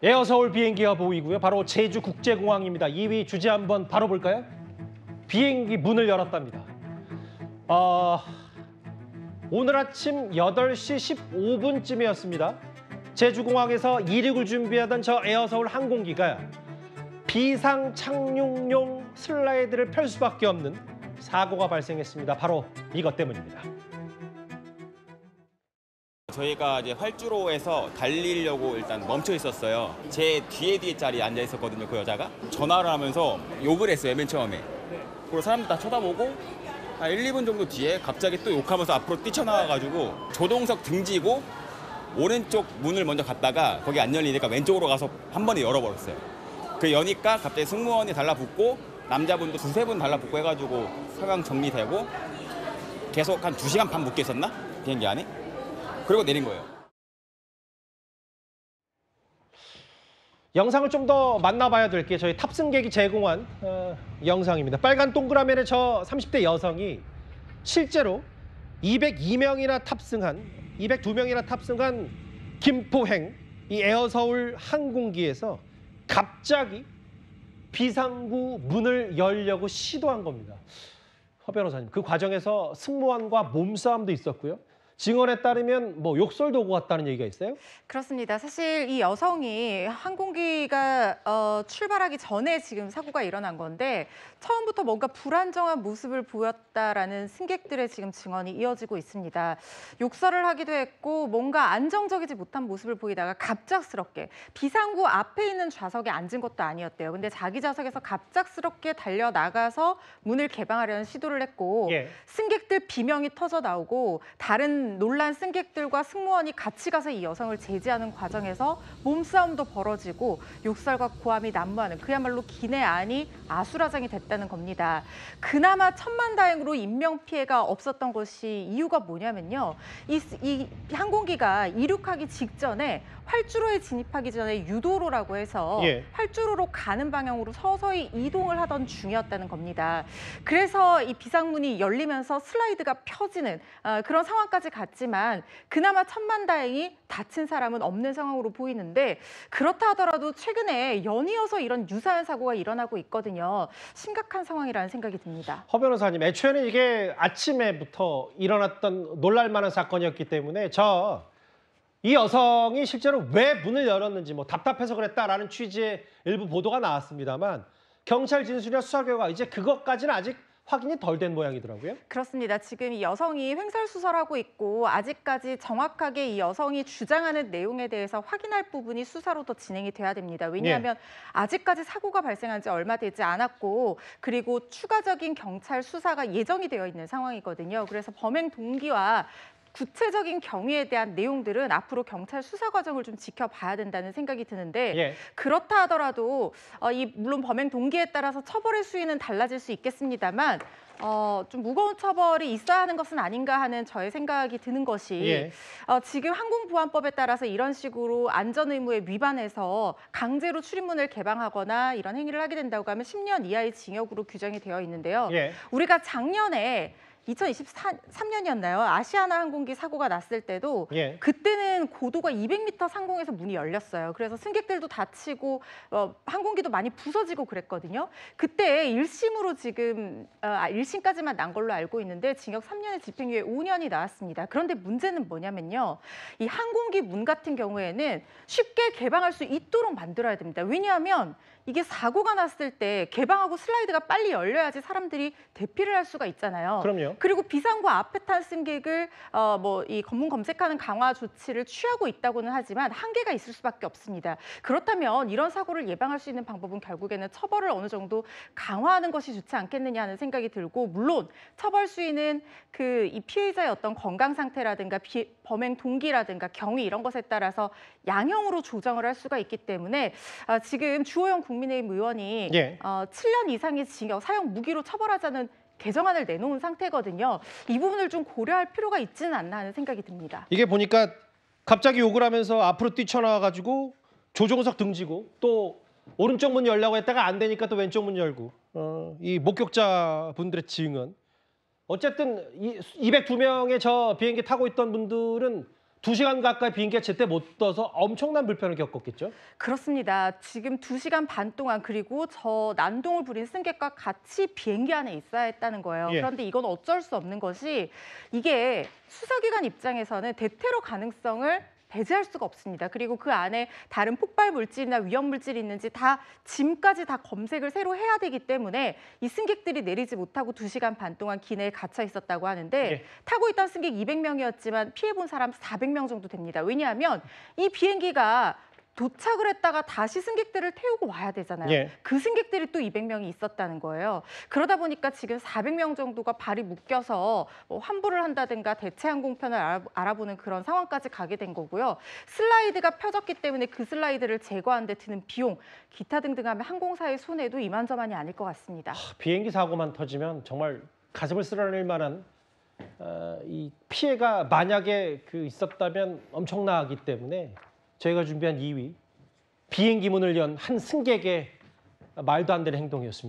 에어서울 비행기가 보이고요. 바로 제주국제공항입니다. 2위 주제 한번 바로 볼까요? 비행기 문을 열었답니다. 오늘 아침 8시 15분쯤이었습니다. 제주공항에서 이륙을 준비하던 저 에어서울 항공기가 비상 착륙용 슬라이드를 펼 수밖에 없는 사고가 발생했습니다. 바로 이것 때문입니다. 저희가 이제 활주로에서 달리려고 일단 멈춰 있었어요. 제 뒤에 자리에 앉아 있었거든요, 그 여자가. 전화를 하면서 욕을 했어요, 맨 처음에. 그리고 사람들 다 쳐다보고 한 1, 2분 정도 뒤에 갑자기 또 욕하면서 앞으로 뛰쳐나와가지고 조동석 등지고 오른쪽 문을 먼저 갔다가 거기 안 열리니까 왼쪽으로 가서 한 번에 열어버렸어요. 그 여니까 갑자기 승무원이 달라붙고 남자분도 두세 분 달라붙고 해가지고 상황 정리되고 계속 한 2시간 반 묶여 있었나? 비행기 안에? 그리고 내린 거예요. 영상을 좀 더 만나봐야 될 게 저희 탑승객이 제공한 영상입니다. 빨간 동그라미의 저 30대 여성이 실제로 202명이나 탑승한 김포행 이 에어서울 항공기에서 갑자기 비상구 문을 열려고 시도한 겁니다. 허 변호사님, 그 과정에서 승무원과 몸싸움도 있었고요. 증언에 따르면 뭐 욕설도 오고 갔다는 얘기가 있어요? 그렇습니다. 사실 이 여성이 항공기가 출발하기 전에 지금 사고가 일어난 건데 처음부터 뭔가 불안정한 모습을 보였다라는 승객들의 지금 증언이 이어지고 있습니다. 욕설을 하기도 했고 뭔가 안정적이지 못한 모습을 보이다가 갑작스럽게 비상구 앞에 있는 좌석에 앉은 것도 아니었대요. 근데 자기 좌석에서 갑작스럽게 달려나가서 문을 개방하려는 시도를 했고 승객들 비명이 터져 나오고 다른 놀란 승객들과 승무원이 같이 가서 이 여성을 제지하는 과정에서 몸싸움도 벌어지고 욕설과 고함이 난무하는 그야말로 기내 안이 아수라장이 됐다는 겁니다. 그나마 천만다행으로 인명피해가 없었던 것이 이유가 뭐냐면요. 이 항공기가 이륙하기 직전에 활주로에 진입하기 전에 유도로라고 해서 활주로로 가는 방향으로 서서히 이동을 하던 중이었다는 겁니다. 그래서 이 비상문이 열리면서 슬라이드가 펴지는 그런 상황까지 갔지만 그나마 천만다행히 다친 사람은 없는 상황으로 보이는데 그렇다 하더라도 최근에 연이어서 이런 유사한 사고가 일어나고 있거든요. 심각한 상황이라는 생각이 듭니다. 허 변호사님, 애초에는 이게 아침에부터 일어났던 놀랄만한 사건이었기 때문에 이 여성이 실제로 왜 문을 열었는지 뭐 답답해서 그랬다라는 취지의 일부 보도가 나왔습니다만 경찰 진술이나 수사 결과 이제 그것까지는 아직 확인이 덜 된 모양이더라고요. 그렇습니다. 지금 이 여성이 횡설수설하고 있고 아직까지 정확하게 이 여성이 주장하는 내용에 대해서 확인할 부분이 수사로 더 진행이 돼야 됩니다. 왜냐하면 아직까지 사고가 발생한 지 얼마 되지 않았고 그리고 추가적인 경찰 수사가 예정이 되어 있는 상황이거든요. 그래서 범행 동기와 구체적인 경위에 대한 내용들은 앞으로 경찰 수사 과정을 좀 지켜봐야 된다는 생각이 드는데 그렇다 하더라도 물론 범행 동기에 따라서 처벌의 수위는 달라질 수 있겠습니다만 좀 무거운 처벌이 있어야 하는 것은 아닌가 하는 저의 생각이 드는 것이 지금 항공보안법에 따라서 이런 식으로 안전의무에 위반해서 강제로 출입문을 개방하거나 이런 행위를 하게 된다고 하면 10년 이하의 징역으로 규정이 되어 있는데요. 우리가 작년에 2023년이었나요? 아시아나 항공기 사고가 났을 때도 그때는 고도가 200m 상공에서 문이 열렸어요. 그래서 승객들도 다치고 항공기도 많이 부서지고 그랬거든요. 그때 1심으로 지금 1심까지만 난 걸로 알고 있는데 징역 3년에 집행유예 5년이 나왔습니다. 그런데 문제는 뭐냐면요. 이 항공기 문 같은 경우에는 쉽게 개방할 수 있도록 만들어야 됩니다. 왜냐하면 이게 사고가 났을 때 개방하고 슬라이드가 빨리 열려야지 사람들이 대피를 할 수가 있잖아요. 그럼요. 그리고 비상구 앞에 탄 승객을 이 검문 검색하는 강화 조치를 취하고 있다고는 하지만 한계가 있을 수밖에 없습니다. 그렇다면 이런 사고를 예방할 수 있는 방법은 결국에는 처벌을 어느 정도 강화하는 것이 좋지 않겠느냐 하는 생각이 들고 물론 처벌 수위는 이 피의자의 어떤 건강 상태라든가 범행 동기라든가 경위 이런 것에 따라서 양형으로 조정을 할 수가 있기 때문에 지금 주호영 국민의힘 의원이 7년 이상의 징역, 사형 무기로 처벌하자는 개정안을 내놓은 상태거든요. 이 부분을 좀 고려할 필요가 있지는 않나 하는 생각이 듭니다. 이게 보니까 갑자기 욕을 하면서 앞으로 뛰쳐나와가지고 조종석 등지고 또 오른쪽 문 열려고 했다가 안 되니까 또 왼쪽 문 열고 이 목격자분들의 증언 어쨌든 202명의 저 비행기 타고 있던 분들은 2시간 가까이 비행기가 제때 못 떠서 엄청난 불편을 겪었겠죠? 그렇습니다. 지금 2시간 반 동안 그리고 저 난동을 부린 승객과 같이 비행기 안에 있어야 했다는 거예요. 예. 그런데 이건 어쩔 수 없는 것이 이게 수사기관 입장에서는 대테러 가능성을 배제할 수가 없습니다. 그리고 그 안에 다른 폭발 물질이나 위험 물질이 있는지 다 짐까지 다 검색을 새로 해야 되기 때문에 이 승객들이 내리지 못하고 2시간 반 동안 기내에 갇혀 있었다고 하는데 예. 타고 있던 승객 200명이었지만 피해 본 사람 400명 정도 됩니다. 왜냐하면 이 비행기가 도착을 했다가 다시 승객들을 태우고 와야 되잖아요. 예. 그 승객들이 또 200명이 있었다는 거예요. 그러다 보니까 지금 400명 정도가 발이 묶여서 환불을 한다든가 대체 항공편을 알아보는 그런 상황까지 가게 된 거고요. 슬라이드가 펴졌기 때문에 그 슬라이드를 제거하는 데 드는 비용, 기타 등등 하면 항공사의 손해도 이만저만이 아닐 것 같습니다. 비행기 사고만 터지면 정말 가슴을 쓸어낼 만한 이 피해가 만약에 있었다면 엄청나기 때문에 저희가 준비한 2위, 비행기 문을 연 한 승객의 말도 안 되는 행동이었습니다.